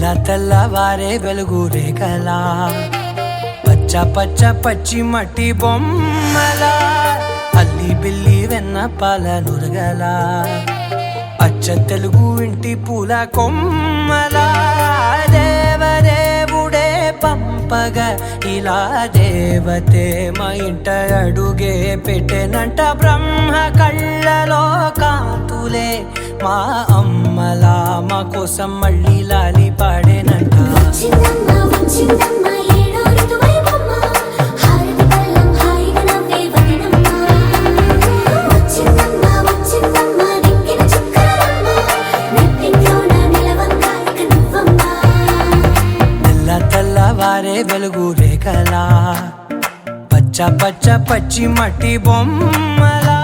తెల్ల తెల్లవారే వెలుగు రేఖలా పచ్చ పచ్చ పచ్చి మట్టి బొమ్మలా అల్లి బిల్లి వెన్న పాల నురగలా అచ్చ తెలుగు ఇంటి పూల కొమ్మలా దేవదేవుడే పంపగా ఇలా దేవతే మా ఇంట అడుగే పెట్టెనంట బ్రహ్మ కళ్ళలో కాంతులే మా అమ్మలా మా కోసం మళ్ళీ లాలి పాడేనంట. తెల్ల తెల్లవారే వెలుగు రేఖలా పచ్చ పచ్చ పచ్చి మట్టి బొమ్మలా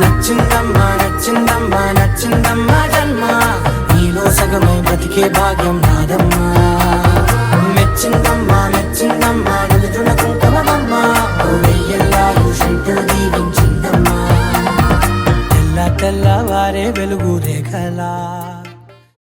నచ్చిందమ్మా నచ్చిందమ్మా నచ్చిందమ్మా జన్మ నీలో సగమై బ్రతికే భాగ్యం నాదమ్మా. మెచ్చిందమ్మా మెచ్చిందమ్మా నిలుతున్న కుంకుమమ్మా వెయ్యల్లాలు శంకరు దీవించిందమ్మా. తెల్ల తెల్లవారే వెలుగు రేఖలా